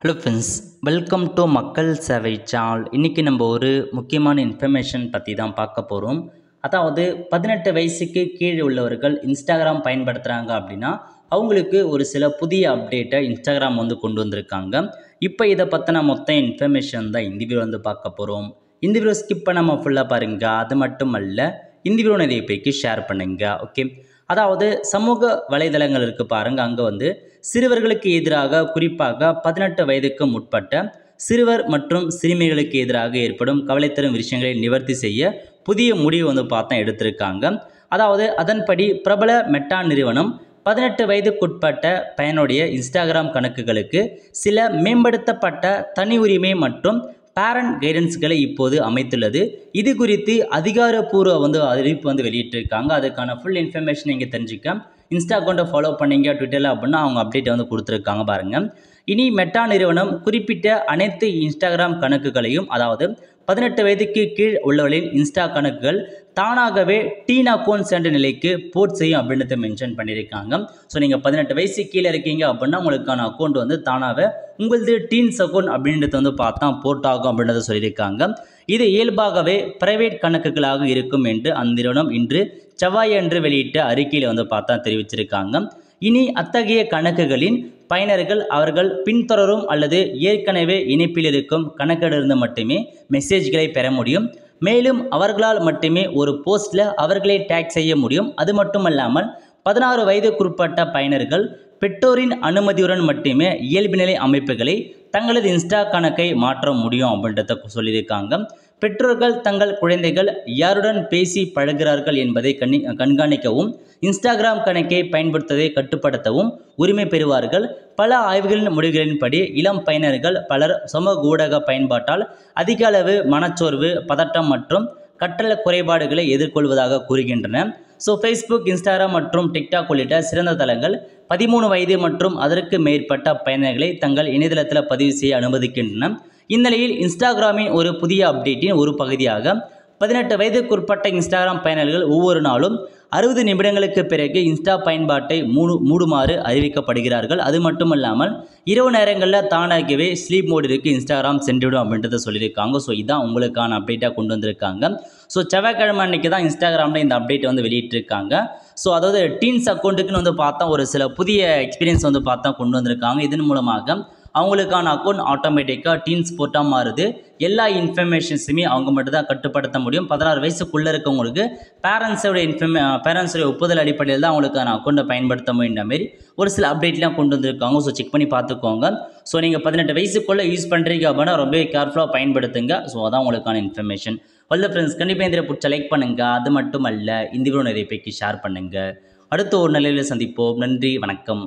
Hello friends, welcome to மக்கள் சேவை channel. இன்றைக்கி நம்ம ஒரு முக்கியமான இன்ஃபர்மேஷன் பற்றி தான் பார்க்க போகிறோம். அதாவது 18 வயசுக்கு கீழே உள்ளவர்கள் இன்ஸ்டாகிராம் பயன்படுத்துகிறாங்க அப்படின்னா அவங்களுக்கு ஒரு சில புதிய அப்டேட்டை இன்ஸ்டாகிராம் கொண்டு வந்திருக்காங்க. இப்போ இதை பற்றின மொத்த இன்ஃபர்மேஷன் தான் இந்த வீடியோ பார்க்க போகிறோம். இந்த வீடியோ ஸ்கிப் பண்ணாமல் ஃபுல்லாக பாருங்கள். அது மட்டும் அல்ல, இந்த வீடியோ நிறைய பேருக்கு ஷேர் பண்ணுங்கள். ஓகே, அதாவது சமூக வலைதளங்கள் இருக்குது பாருங்கள். அங்கே சிறுவர்களுக்கு எதிராக, குறிப்பாக 18 வயதுக்கு முற்பட்ட சிறுவர் மற்றும் சிறுமிகளுக்கு எதிராக ஏற்படும் கவலை தரும் விஷயங்களை நிவர்த்தி செய்ய புதிய முடிவு பார்த்தா எடுத்திருக்காங்க. அதாவது அதன்படி பிரபல மெட்டா நிறுவனம் 18 வயதுக்குட்பட்ட பயனுடைய இன்ஸ்டாகிராம் கணக்குகளுக்கு சில மேம்படுத்தப்பட்ட தனி உரிமை மற்றும் பேரண்ட் கைடன்ஸ்களை இப்போது அமைத்துள்ளது. இது குறித்து அதிகாரப்பூர்வ அறிவிப்பு வெளியிட்டிருக்காங்க. அதுக்கான ஃபுல் இன்ஃபர்மேஷன் நீங்கள் தெரிஞ்சுக்க இன்ஸ்டா அக்கௌண்ட்டை ஃபாலோ பண்ணீங்க ட்விட்டரில் அப்படின்னா அவங்க அப்டேட் கொடுத்துருக்காங்க பாருங்கள். இனி மெட்டா நிறுவனம் குறிப்பிட்ட அனைத்து இன்ஸ்டாகிராம் கணக்குகளையும், அதாவது 18 வயதுக்கு கீழ் உள்ளவர்களின் இன்ஸ்டா கணக்குகள் தானாகவே டீன் அக்கௌண்ட்ஸ் என்ற நிலைக்கு போர்ட் செய்யும் அப்படின்றத மென்ஷன் பண்ணியிருக்காங்க. ஸோ நீங்கள் 18 வயசு கீழே இருக்கீங்க அப்படின்னா உங்களுக்கான அக்கௌண்ட் தானாகவே உங்களது டீன்ஸ் அக்கௌண்ட் அப்படின்றது பார்த்தா போர்ட் ஆகும் அப்படின்றத சொல்லியிருக்காங்க. இது இயல்பாகவே பிரைவேட் கணக்குகளாக இருக்கும் என்று அந்த நிறுவனம் இன்று செவ்வாயன்று வெளியிட்ட அறிக்கையில் பார்த்தா தெரிவிச்சிருக்காங்க. இனி அத்தகைய கணக்குகளின் பயனர்கள் அவர்கள் பின்தொடரும் அல்லது ஏற்கனவே இணைப்பில் இருக்கும் கணக்கிலிருந்து மட்டுமே மெசேஜ்களை பெற முடியும். மேலும் அவர்களால் மட்டுமே ஒரு போஸ்டில் அவர்களை டேக் செய்ய முடியும். அது மட்டுமல்லாமல் 16 வயதுக்குட்பட்ட பயனர்கள் பெற்றோரின் அனுமதியுடன் மட்டுமே இயல்புநிலை அமைப்புகளை தங்களது இன்ஸ்டா கணக்கை மாற்ற முடியும் அப்படின்றத சொல்லியிருக்காங்க. பெற்றோர்கள் தங்கள் குழந்தைகள் யாருடன் பேசி பழகிறார்கள் என்பதை கண்காணிக்கவும், இன்ஸ்டாகிராம் கணக்கை பயன்படுத்துவதை கட்டுப்படுத்தவும் உரிமை பெறுவார்கள். பல ஆய்வுகளின் முடிவுகளின்படி இளம் பயனர்கள் பலர் சமூக ஊடக பயன்பாட்டால் அதிக அளவு மனச்சோர்வு, பதட்டம் மற்றும் கற்றல் குறைபாடுகளை எதிர்கொள்வதாக கூறுகின்றன. ஸோ ஃபேஸ்புக், இன்ஸ்டாகிராம் மற்றும் டிக்டாக் உள்ளிட்ட சிறந்த தளங்கள் 13 வயது மற்றும் அதற்கு மேற்பட்ட பயனர்களை தங்கள் இணையதளத்தில் பதிவு செய்ய அனுமதிக்கின்றன. இந்நிலையில் இன்ஸ்டாகிராமின் ஒரு புதிய அப்டேட்டின் ஒரு பகுதியாக 18 வயதுக்குட்பட்ட இன்ஸ்டாகிராம் பயனர்கள் ஒவ்வொரு நாளும் 60 நிமிடங்களுக்கு பிறகு இன்ஸ்டா பயன்பாட்டை மூடுமாறு அறிவிக்கப்படுகிறார்கள். அது மட்டுமல்லாமல் இரவு நேரங்களில் தானாகவே ஸ்லீப் மோடிற்கு இன்ஸ்டாகிராம் சென்றுவிடும் அப்படின்றத சொல்லியிருக்காங்க. ஸோ இதான் உங்களுக்கான அப்டேட்டாக கொண்டு வந்திருக்காங்க. ஸோ செவ்வாய்க்கிழமை அன்றைக்கி தான் இன்ஸ்டாகிராமில் இந்த அப்டேட் வெளியிட்டிருக்காங்க. ஸோ அதாவது டீன்ஸ் அக்கௌண்ட்டுக்குன்னு பார்த்தா ஒரு சில புதிய எக்ஸ்பீரியன்ஸ் பார்த்தா கொண்டு வந்திருக்காங்க. இதன் மூலமாக அவங்களுக்கான அக்கௌண்ட் ஆட்டோமேட்டிக்காக டீன்ஸ் போட்டால் மாறுது. எல்லா இன்ஃபர்மேஷன்ஸுமே அவங்க மட்டும் தான் கட்டுப்படுத்த முடியும். 16 வயசுக்குள்ளே இருக்கவங்களுக்கு பேரண்ட்ஸோடைய ஒப்புதல் அடிப்படையில் தான் அவங்களுக்கான அக்கௌண்ட்டை பயன்படுத்த முடியுன்ற மாரி ஒரு சில அப்டேட்லாம் கொண்டு வந்திருக்காங்க. ஸோ செக் பண்ணி பார்த்துக்கோங்க. ஸோ நீங்கள் 18 வயசுக்குள்ளே யூஸ் பண்ணுறீங்க அப்படின்னா ரொம்பவே கேர்ஃபுல்லாக பயன்படுத்துங்க. ஸோ அதான் உங்களுக்கான இன்ஃபர்மேஷன். வெல் ஃப்ரெண்ட்ஸ், கண்டிப்பாக இந்த பிடிச்ச லைக் பண்ணுங்கள். அது மட்டும் அல்ல, இந்த வீடியோ நிறைய பேருக்கு ஷேர் பண்ணுங்கள். அடுத்த ஒரு நிலையில் சந்திப்போம். நன்றி, வணக்கம்.